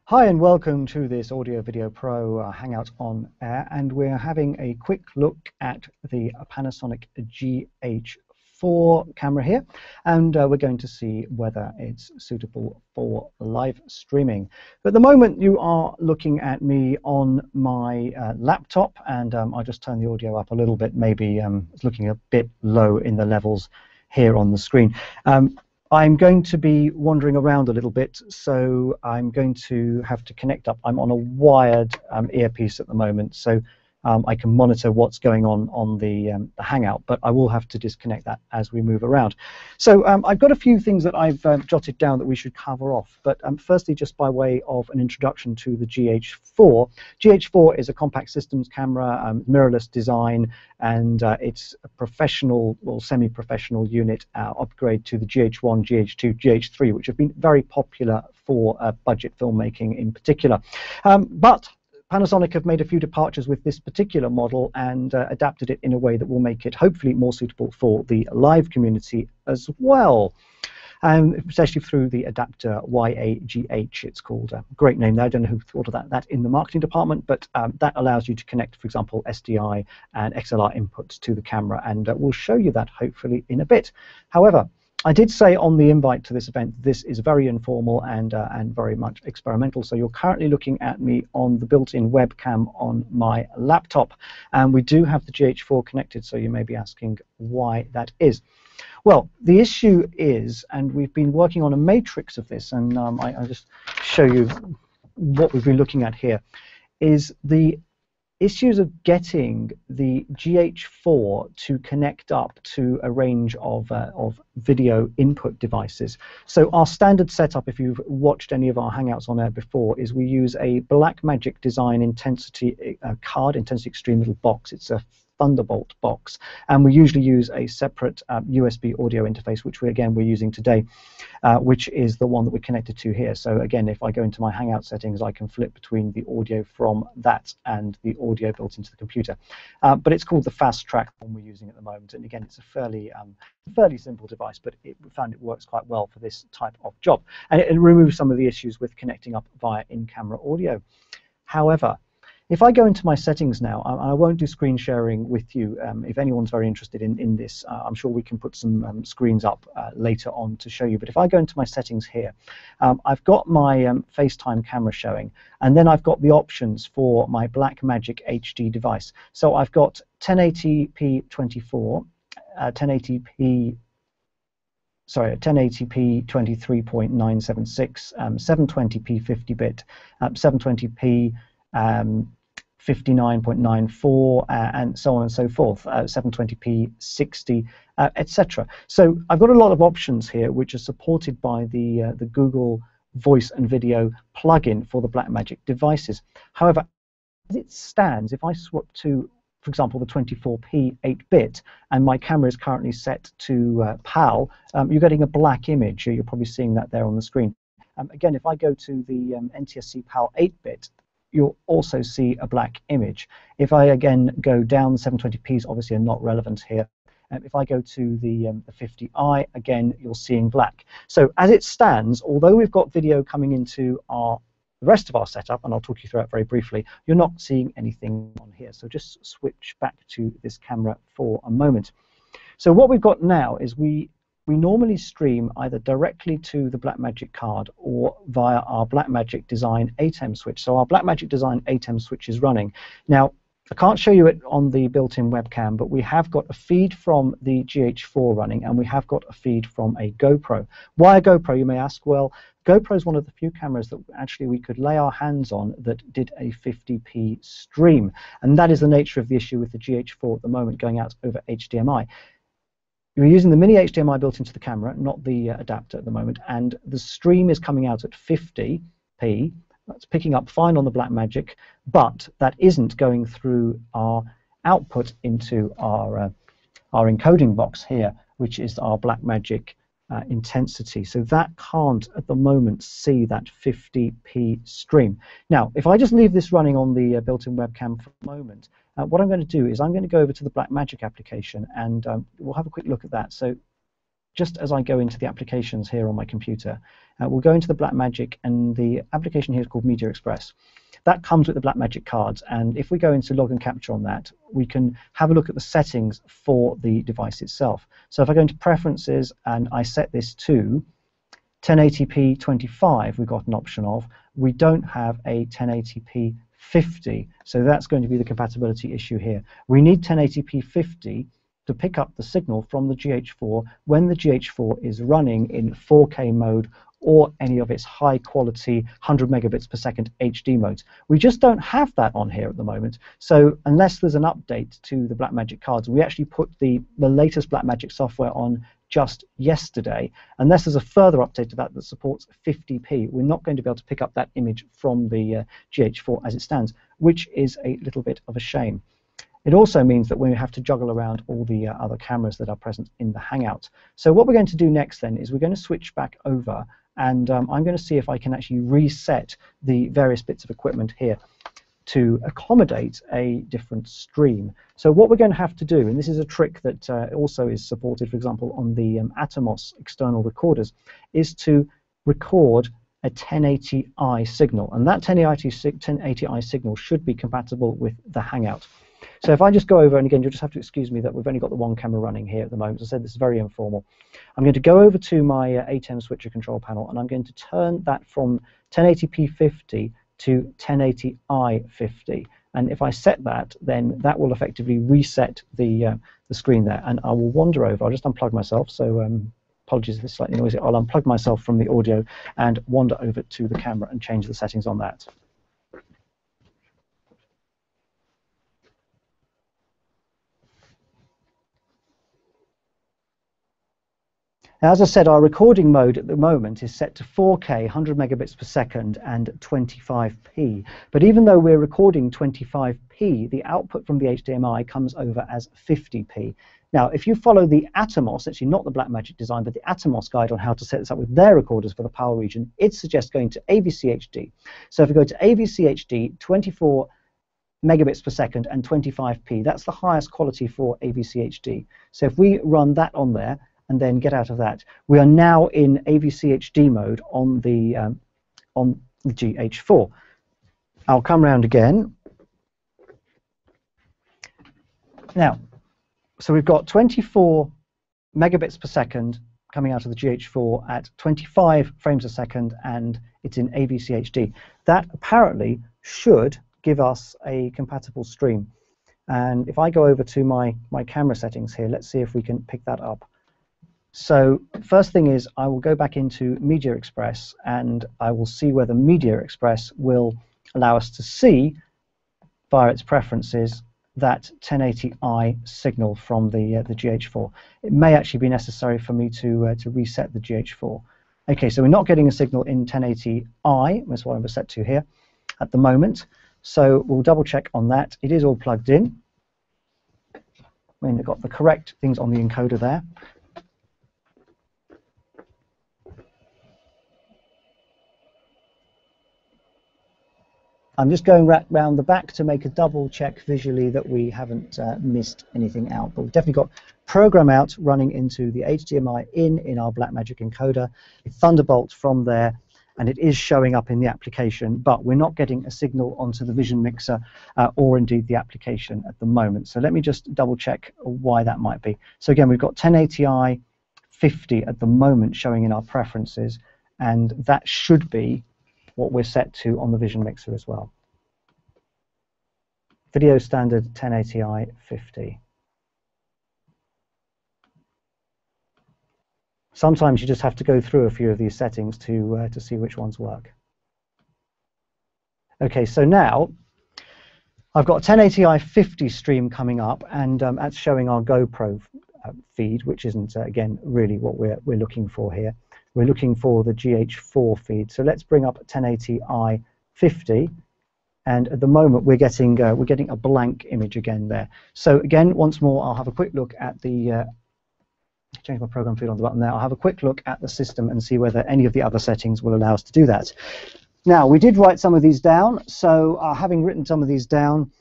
Hi and welcome to this Audio Video Pro Hangout on Air, and we're having a quick look at the Panasonic GH4 camera here, and we're going to see whether it's suitable for live streaming. But at the moment you are looking at me on my laptop, and I'll just turn the audio up a little bit. Maybe it's looking a bit low in the levels here on the screen. I'm going to be wandering around a little bit, so I'm going to have to connect up. I'm on a wired earpiece at the moment, so I can monitor what's going on the Hangout, but I will have to disconnect that as we move around. So I've got a few things that I've jotted down that we should cover off, but firstly, just by way of an introduction to the GH4. GH4 is a compact systems camera, mirrorless design, and it's a professional or semi-professional unit upgrade to the GH1, GH2, GH3, which have been very popular for budget filmmaking in particular. But Panasonic have made a few departures with this particular model and adapted it in a way that will make it hopefully more suitable for the live community as well. Especially through the adapter YAGH, it's called. A great name there. I don't know who thought of that in the marketing department, but that allows you to connect, for example, SDI and XLR inputs to the camera, and we'll show you that hopefully in a bit. However, I did say on the invite to this event, this is very informal and very much experimental. So you're currently looking at me on the built-in webcam on my laptop, and we do have the GH4 connected. So you may be asking why that is. Well, the issue is, and we've been working on a matrix of this, and I'll just show you what we've been looking at here, is the issues of getting the GH4 to connect up to a range of video input devices. So our standard setup, if you've watched any of our Hangouts on air before, is we use a Blackmagic Design Intensity card, Intensity Extreme little box. It's a Thunderbolt box, and we usually use a separate USB audio interface, which we're using today, which is the one that we're connected to here. So again, if I go into my Hangout settings, I can flip between the audio from that and the audio built into the computer. But it's called the Fast Track one we're using at the moment, and again, it's a fairly simple device, but we found it works quite well for this type of job, and it removes some of the issues with connecting up via in-camera audio. However, if I go into my settings now, I won't do screen sharing with you. If anyone's very interested in this, I'm sure we can put some screens up later on to show you. But if I go into my settings here, I've got my FaceTime camera showing, and then I've got the options for my Blackmagic HD device. So I've got 1080p 24, 1080p 23.976, 720p 50-bit, 720p 59.94, and so on and so forth, 720p 60, etc. So I've got a lot of options here which are supported by the Google Voice and Video plugin for the Blackmagic devices. However, as it stands, if I swap to, for example, the 24p 8-bit, and my camera is currently set to PAL, you're getting a black image. You're probably seeing that there on the screen. Again, if I go to the NTSC PAL 8-bit, you'll also see a black image. If I again go down, the 720p's obviously are not relevant here. If I go to the 50i, again, you're seeing black. So as it stands, although we've got video coming into the rest of our setup, and I'll talk you through it very briefly, you're not seeing anything on here. So just switch back to this camera for a moment. So what we've got now is we normally stream either directly to the Blackmagic card or via our Blackmagic Design 8M switch. So our Blackmagic Design 8M switch is running. Now, I can't show you it on the built-in webcam, but we have got a feed from the GH4 running, and we have got a feed from a GoPro. Why a GoPro, you may ask? Well, GoPro is one of the few cameras that actually we could lay our hands on that did a 50p stream, and that is the nature of the issue with the GH4 at the moment going out over HDMI. You're using the mini HDMI built into the camera, not the adapter at the moment, and the stream is coming out at 50p. That's picking up fine on the Blackmagic, but that isn't going through our output into our encoding box here, which is our Blackmagic intensity. So that can't at the moment see that 50p stream. Now, if I just leave this running on the built-in webcam for a moment, what I'm going to do is I'm going to go over to the Blackmagic application, and we'll have a quick look at that. So just as I go into the applications here on my computer, we'll go into the Blackmagic, and the application here is called Media Express. That comes with the Blackmagic cards, and if we go into log and capture on that, we can have a look at the settings for the device itself. So if I go into preferences and I set this to 1080p 25, we've got an option of. We don't have a 1080p 50, so that's going to be the compatibility issue here. We need 1080p 50 to pick up the signal from the GH4 when the GH4 is running in 4K mode or any of its high quality 100 megabits per second HD modes. We just don't have that on here at the moment. So unless there's an update to the Blackmagic cards, we actually put the latest Blackmagic software on just yesterday. Unless there's a further update to that that supports 50p, we're not going to be able to pick up that image from the GH4 as it stands, which is a little bit of a shame. It also means that we have to juggle around all the other cameras that are present in the Hangout. So what we're going to do next then is we're going to switch back over, and I'm going to see if I can actually reset the various bits of equipment here to accommodate a different stream. So what we're going to have to do, and this is a trick that also is supported, for example, on the Atomos external recorders, is to record a 1080i signal, and that 1080i signal should be compatible with the Hangout. So if I just go over, and again, you'll just have to excuse me that we've only got the one camera running here at the moment. As I said, this is very informal. I'm going to go over to my ATEM switcher control panel, and I'm going to turn that from 1080p 50 to 1080i 50. And if I set that, then that will effectively reset the screen there. And I will wander over. I'll just unplug myself. So apologies if it's slightly noisy. I'll unplug myself from the audio and wander over to the camera and change the settings on that. Now, as I said, our recording mode at the moment is set to 4K, 100 megabits per second, and 25p. But even though we're recording 25p, the output from the HDMI comes over as 50p. Now, if you follow the Atomos, actually not the Blackmagic design, but the Atomos guide on how to set this up with their recorders for the PAL region, it suggests going to AVC HD. So if we go to AVC HD, 24 megabits per second and 25p, that's the highest quality for AVC HD. So if we run that on there, and then get out of that, we are now in AVC HD mode on the GH4. I'll come round again. Now, so we've got 24 megabits per second coming out of the GH4 at 25 frames a second, and it's in AVC HD. That apparently should give us a compatible stream. And if I go over to my camera settings here, let's see if we can pick that up. So first thing is I will go back into Media Express, and I will see whether Media Express will allow us to see, via its preferences, that 1080i signal from the GH4. It may actually be necessary for me to reset the GH4. Okay, so we're not getting a signal in 1080i, that's what I'm set to here at the moment. So we'll double check on that. It is all plugged in. We've got the correct things on the encoder there. I'm just going round the back to make a double check visually that we haven't missed anything out. But we've definitely got program out running into the HDMI in our Blackmagic encoder, a Thunderbolt from there, and it is showing up in the application, but we're not getting a signal onto the Vision Mixer or indeed the application at the moment. So let me just double check why that might be. So again, we've got 1080i 50 at the moment showing in our preferences, and that should be what we're set to on the Vision Mixer as well. Video standard 1080i 50. Sometimes you just have to go through a few of these settings to see which ones work. Okay, so now I've got 1080i 50 stream coming up, and that's showing our GoPro feed, which isn't again really what we're looking for here. We're looking for the GH4 feed. So let's bring up 1080i 50, and at the moment we're getting a blank image again there. So again, once more, I'll have a quick look at the change my program feed on the button there. I'll have a quick look at the system and see whether any of the other settings will allow us to do that. Now, we did write some of these down. So having written some of these down,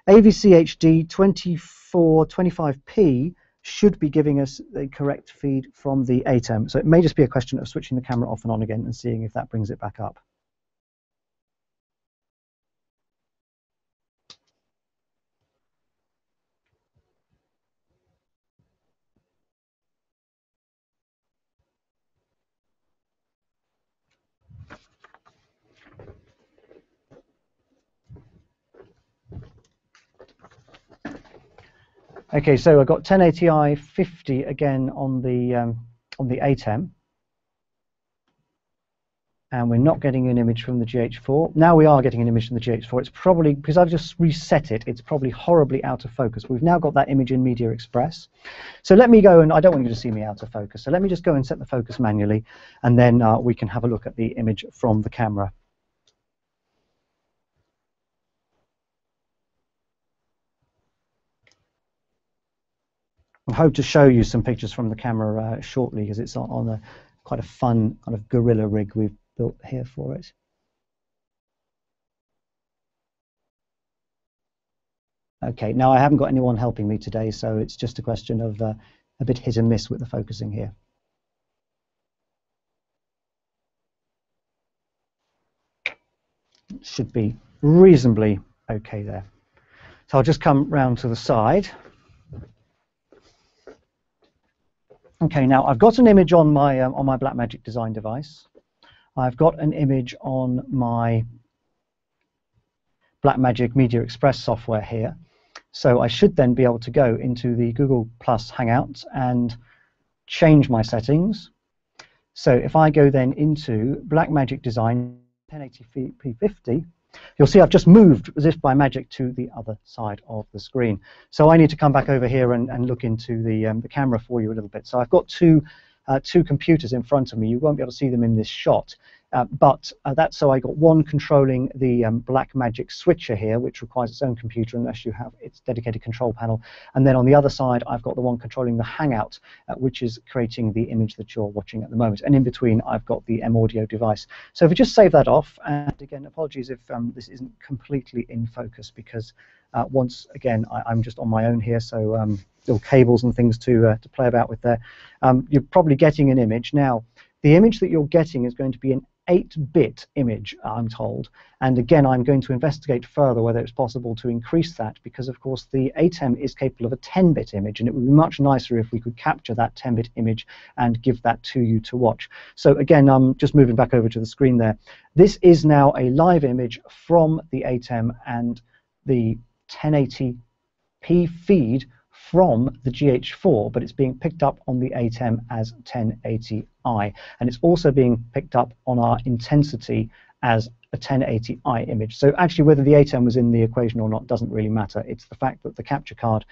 AVC HD 2425p should be giving us the correct feed from the ATEM. So it may just be a question of switching the camera off and on again and seeing if that brings it back up. Okay, so I've got 1080i 50 again on the ATEM, and we're not getting an image from the GH4. Now we are getting an image from the GH4. It's probably, because I've just reset it, it's probably horribly out of focus. We've now got that image in Media Express. So let me go, and I don't want you to see me out of focus, so let me just go and set the focus manually, and then we can have a look at the image from the camera. I hope to show you some pictures from the camera shortly, because it's on a quite a fun kind of gorilla rig we've built here for it. Okay, now I haven't got anyone helping me today, so it's just a question of a bit hit and miss with the focusing here. It should be reasonably okay there. So I'll just come round to the side. Okay, now I've got an image on my Blackmagic design device. I've got an image on my Blackmagic Media Express software here. So I should then be able to go into the Google Plus Hangout and change my settings. So if I go then into Blackmagic Design 1080p 50, you'll see I've just moved, as if by magic, to the other side of the screen. So I need to come back over here and look into the camera for you a little bit. So I've got two computers in front of me. You won't be able to see them in this shot. But that's so I got one controlling the Blackmagic switcher here, which requires its own computer unless you have its dedicated control panel. And then on the other side, I've got the one controlling the Hangout, which is creating the image that you're watching at the moment. And in between, I've got the M-Audio device. So if we just save that off, and again, apologies if this isn't completely in focus, because once again, I'm just on my own here, so little cables and things to play about with there. You're probably getting an image. Now, the image that you're getting is going to be an 8-bit image, I'm told, and again I'm going to investigate further whether it's possible to increase that, because of course the ATEM is capable of a 10-bit image, and it would be much nicer if we could capture that 10-bit image and give that to you to watch. So again, I'm just moving back over to the screen there. This is now a live image from the ATEM and the 1080p feed from the GH4, but it's being picked up on the ATEM as 1080i, and it's also being picked up on our intensity as a 1080i image. So actually whether the ATEM was in the equation or not doesn't really matter. It's the fact that the capture card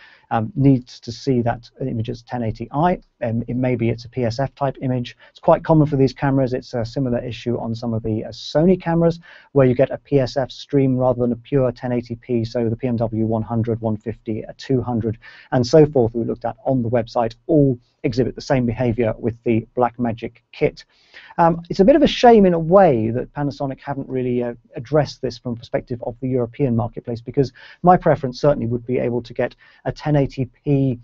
needs to see that image as 1080i. It may be it's a PSF type image. It's quite common for these cameras. It's a similar issue on some of the Sony cameras, where you get a PSF stream rather than a pure 1080p. So the PMW 100, 150, a 200, and so forth we looked at on the website all exhibit the same behavior with the Blackmagic kit. It's a bit of a shame in a way that Panasonic haven't really addressed this from the perspective of the European marketplace, because my preference certainly would be able to get a 1080p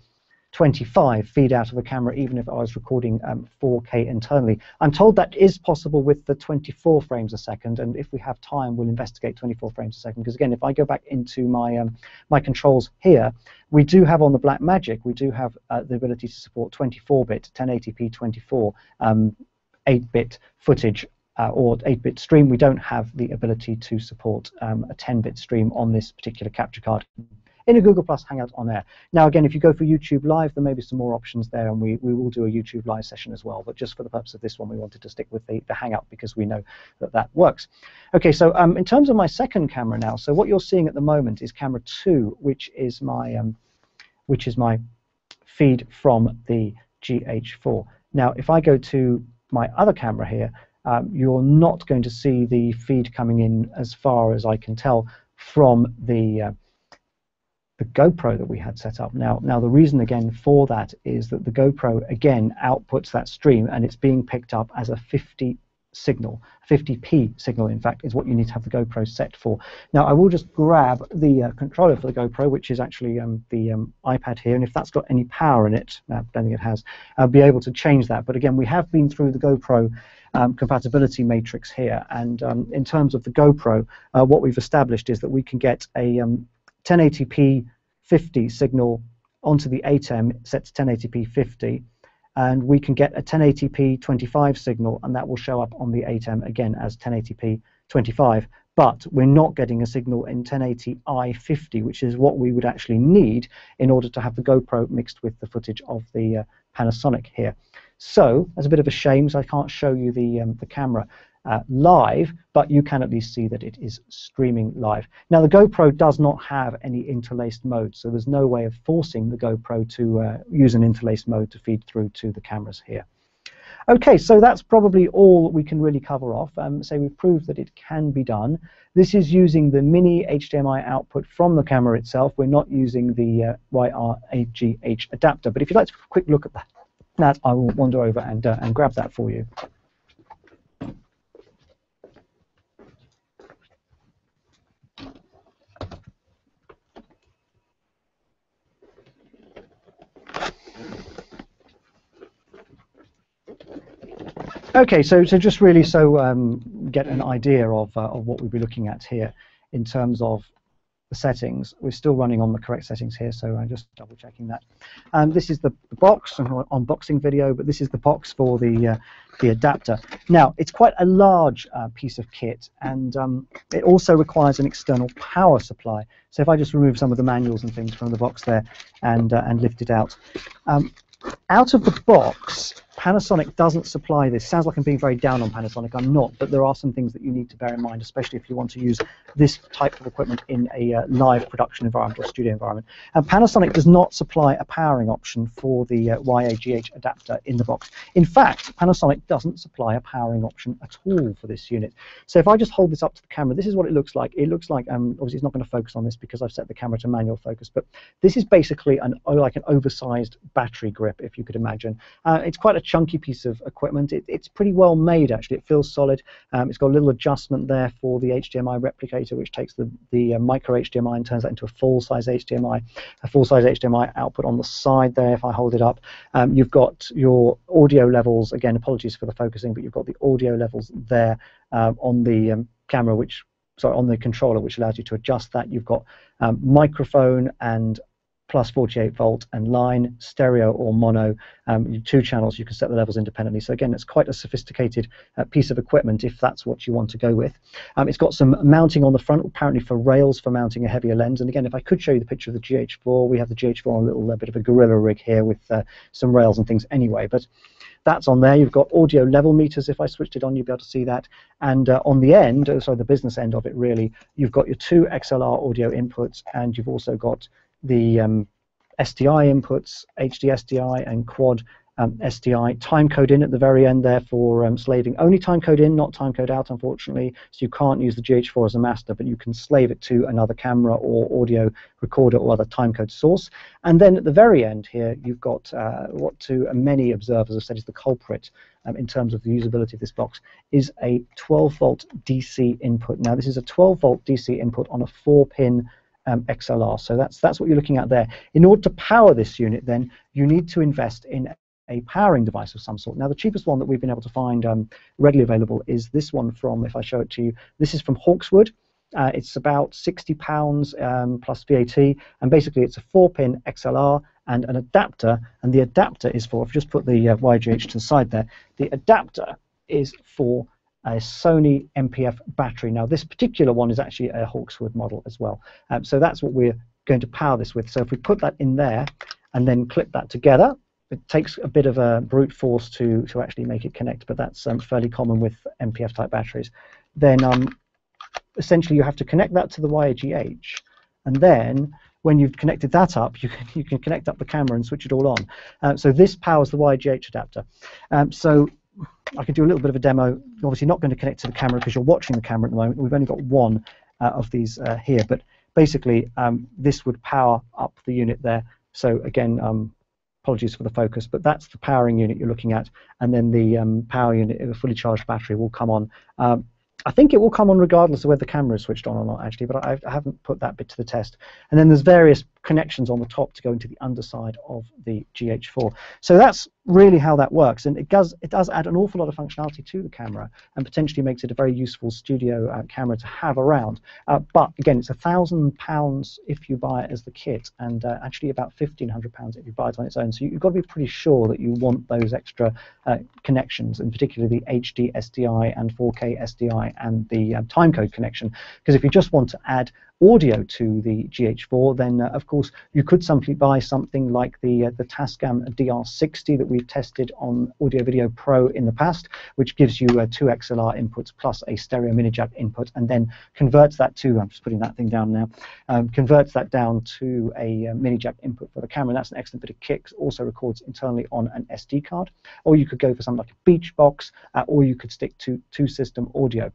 25 feed out of the camera, even if I was recording 4K internally. I'm told that is possible with the 24 frames a second, and if we have time, we'll investigate 24 frames a second. Because again, if I go back into my my controls here, we do have on the Blackmagic, we do have the ability to support 24-bit 1080p 24 8-bit footage or 8-bit stream. We don't have the ability to support a 10-bit stream on this particular capture card in a Google Plus Hangout on Air. Now again, if you go for YouTube Live, there may be some more options there, and we will do a YouTube Live session as well, but just for the purpose of this one, we wanted to stick with the Hangout because we know that that works. Okay, so in terms of my second camera now, so what you're seeing at the moment is camera 2, which is my feed from the GH4. Now, if I go to my other camera here, you're not going to see the feed coming in, as far as I can tell, from the GoPro that we had set up. Now the reason again for that is that the GoPro again outputs that stream, and it's being picked up as a 50 signal. 50p signal, in fact, is what you need to have the GoPro set for. Now, I will just grab the controller for the GoPro, which is actually the iPad here, and if that's got any power in it, I don't think it has, I'll be able to change that. But again, we have been through the GoPro compatibility matrix here, and in terms of the GoPro, what we've established is that we can get a 1080p 50 signal onto the 8M set to 1080p 50, and we can get a 1080p 25 signal, and that will show up on the 8M again as 1080p 25. But we're not getting a signal in 1080i 50, which is what we would actually need in order to have the GoPro mixed with the footage of the Panasonic here. So that's a bit of a shame, so I can't show you the camera live, but you can at least see that it is streaming live. Now, the GoPro does not have any interlaced mode, so there's no way of forcing the GoPro to use an interlaced mode to feed through to the cameras here. Okay, so that's probably all we can really cover off. So we've proved that it can be done. This is using the mini HDMI output from the camera itself. We're not using the YRGH adapter, but if you'd like to have a quick look at that, I will wander over and grab that for you. Okay, so just really get an idea of what we'll be looking at here in terms of the settings. We're still running on the correct settings here, so I'm just double checking that. This is the box, an unboxing video, but this is the box for the adapter. Now, it's quite a large piece of kit, and it also requires an external power supply. So if I just remove some of the manuals and things from the box there and lift it out. Out of the box, Panasonic doesn't supply this. Sounds like I'm being very down on Panasonic. I'm not, but there are some things that you need to bear in mind, especially if you want to use this type of equipment in a live production environment or studio environment. And Panasonic does not supply a powering option for the YAGH adapter in the box. In fact, Panasonic doesn't supply a powering option at all for this unit. So if I just hold this up to the camera, this is what it looks like. It looks like, obviously it's not going to focus on this because I've set the camera to manual focus, but this is basically like an oversized battery grip, if you could imagine. It's quite a chunky piece of equipment. It's pretty well made, actually. It feels solid. It's got a little adjustment there for the HDMI replicator, which takes the micro HDMI and turns that into a full-size HDMI. A full-size HDMI output on the side there, if I hold it up. You've got your audio levels. Again, apologies for the focusing, but you've got the audio levels there on the camera, on the controller, which allows you to adjust that. You've got microphone and plus 48 volt and line, stereo or mono, 2 channels. You can set the levels independently. So again, it's quite a sophisticated piece of equipment if that's what you want to go with. It's got some mounting on the front, apparently for rails for mounting a heavier lens. And again, if I could show you the picture of the GH4, we have the GH4 on a little bit of a gorilla rig here with some rails and things anyway. But that's on there. You've got audio level meters. If I switched it on, you'd be able to see that. And on the end, sorry, the business end of it really, you've got your 2 XLR audio inputs, and you've also got the SDI inputs, HD SDI and quad SDI. Time code in at the very end there for slaving. Only time code in, not time code out, unfortunately. So you can't use the GH4 as a master, but you can slave it to another camera or audio recorder or other time code source. And then at the very end here, you've got what to many observers have said is the culprit in terms of the usability of this box, is a 12-volt DC input. Now, this is a 12-volt DC input on a 4-pin XLR. So that's what you're looking at there. In order to power this unit, then, you need to invest in a powering device of some sort. Now, the cheapest one that we've been able to find readily available is this one from, if I show it to you, this is from Hawkswood. It's about £60 plus VAT, and basically it's a 4-pin XLR and an adapter, and the adapter is for, if you just put the YGH to the side there, the adapter is for a Sony MPF battery. Now, this particular one is actually a Hawkswood model as well. So that's what we're going to power this with. So if we put that in there and then clip that together, it takes a bit of a brute force to actually make it connect, but that's fairly common with MPF type batteries. Then essentially you have to connect that to the YGH, and then when you've connected that up, you can connect up the camera and switch it all on. So this powers the YGH adapter. So I could do a little bit of a demo. Obviously not going to connect to the camera because you're watching the camera at the moment. We've only got one of these here, but basically this would power up the unit there. So again, apologies for the focus, but that's the powering unit you're looking at, and then the power unit, a fully charged battery, will come on. I think it will come on regardless of whether the camera is switched on or not, actually, but I haven't put that bit to the test. And then there's various connections on the top to go into the underside of the GH4. So that's really how that works, and it does add an awful lot of functionality to the camera, and potentially makes it a very useful studio camera to have around. But again, it's £1,000 if you buy it as the kit, and actually about £1,500 if you buy it on its own. So you've got to be pretty sure that you want those extra connections, and particularly the HD SDI and 4K SDI and the timecode connection. Because if you just want to add audio to the GH4, then of course you could simply buy something like the Tascam DR60 that we've tested on Audio Video Pro in the past, which gives you 2 XLR inputs plus a stereo mini jack input, and then converts that to, I'm just putting that thing down now, converts that down to a mini jack input for the camera. And that's an excellent bit of kit. Also records internally on an SD card, or you could go for something like a beach box, or you could stick to system audio.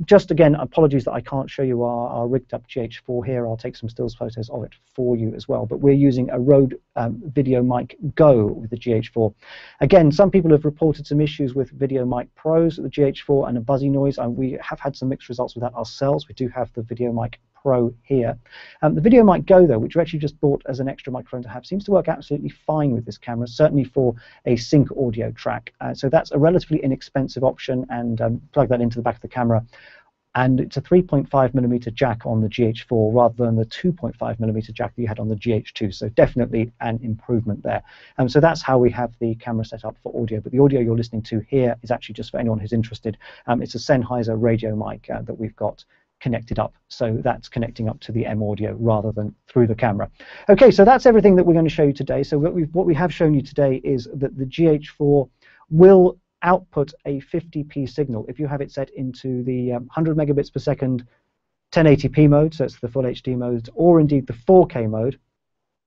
Just again, apologies that I can't show you our rigged up GH4 here. I'll take some stills photos of it for you as well, but we're using a Rode Video Mic Go with the GH4. Again, some people have reported some issues with Video Mic Pros with the GH4 and a buzzy noise, and we have had some mixed results with that ourselves. We do have the Video Mic Pro here. The Video Mic Go, though, which we actually just bought as an extra microphone to have, seems to work absolutely fine with this camera, certainly for a sync audio track. So that's a relatively inexpensive option, and plug that into the back of the camera. And it's a 3.5mm jack on the GH4 rather than the 2.5mm jack that you had on the GH2, so definitely an improvement there. So that's how we have the camera set up for audio, but the audio you're listening to here is actually just for anyone who's interested. It's a Sennheiser radio mic that we've got connected up, so that's connecting up to the M audio rather than through the camera. Okay, so that's everything that we're going to show you today. So what we have shown you today is that the GH4 will output a 50p signal if you have it set into the 100 megabits per second 1080p mode, so it's the full HD mode, or indeed the 4K mode,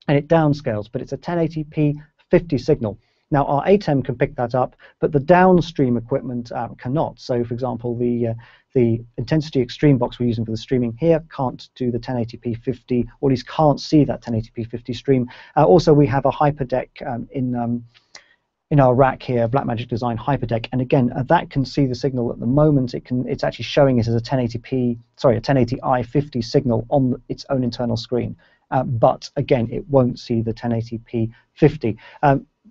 and it downscales, but it's a 1080p 50 signal. Now our ATEM can pick that up, but the downstream equipment cannot. So for example, the Intensity Extreme box we're using for the streaming here can't do the 1080p 50, or at least can't see that 1080p 50 stream. Also, we have a hyperdeck in our rack here, Blackmagic Design Hyperdeck, and again that can see the signal at the moment. It's actually showing it as a 1080i 50 signal on its own internal screen, but again it won't see the 1080p 50.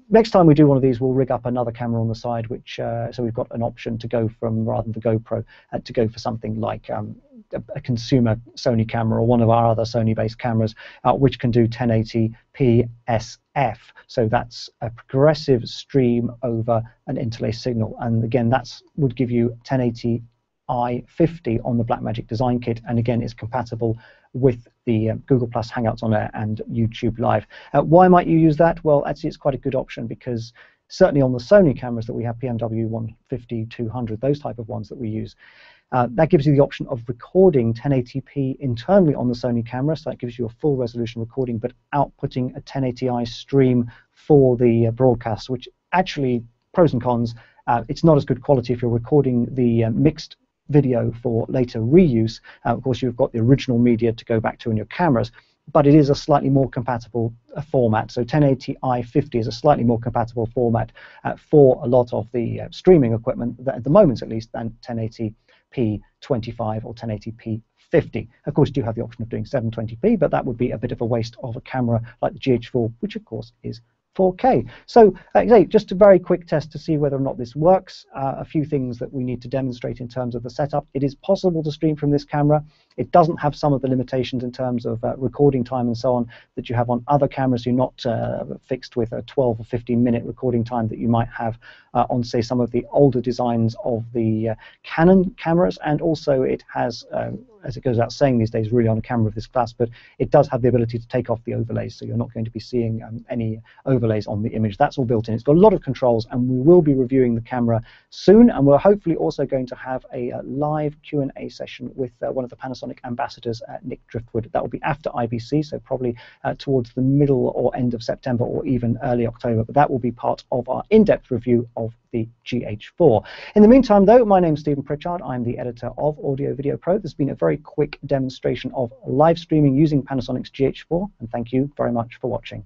Next time we do one of these, we'll rig up another camera on the side, which so we've got an option to go from, rather than the GoPro, to go for something like a consumer Sony camera or one of our other Sony-based cameras, which can do 1080p SF. So that's a progressive stream over an interlaced signal, and again that would give you 1080i 50 on the Blackmagic Design Kit, and again it's compatible with the Google Plus Hangouts on Air and YouTube Live. Why might you use that? Well, actually it's quite a good option, because certainly on the Sony cameras that we have, PMW 150, 200, those type of ones that we use, that gives you the option of recording 1080p internally on the Sony camera, so that gives you a full resolution recording, but outputting a 1080i stream for the broadcast, which actually, pros and cons, it's not as good quality if you're recording the mixed video for later reuse. Of course, you've got the original media to go back to in your cameras, but it is a slightly more compatible format. So 1080i 50 is a slightly more compatible format for a lot of the streaming equipment, at the moment at least, than 1080p 25 or 1080p 50. Of course, you do have the option of doing 720p, but that would be a bit of a waste of a camera like the GH4, which of course is 4K. So just a very quick test to see whether or not this works. A few things that we need to demonstrate in terms of the setup. It is possible to stream from this camera. It doesn't have some of the limitations in terms of recording time and so on that you have on other cameras. You're not fixed with a 12 or 15-minute recording time that you might have on, say, some of the older designs of the Canon cameras. And also it has, as it goes out saying these days, really on a camera of this class, but it does have the ability to take off the overlays, so you're not going to be seeing any overlays on the image. That's all built in. It's got a lot of controls, and we will be reviewing the camera soon, and we're hopefully also going to have a live Q&A session with one of the Panasonic ambassadors, Nick Driftwood. That will be after IBC, so probably towards the middle or end of September or even early October, but that will be part of our in-depth review of the GH4. In the meantime, though, my name's Stephen Pritchard. I'm the editor of Audio Video Pro. There's been a very quick demonstration of live streaming using Panasonic's GH4, and thank you very much for watching.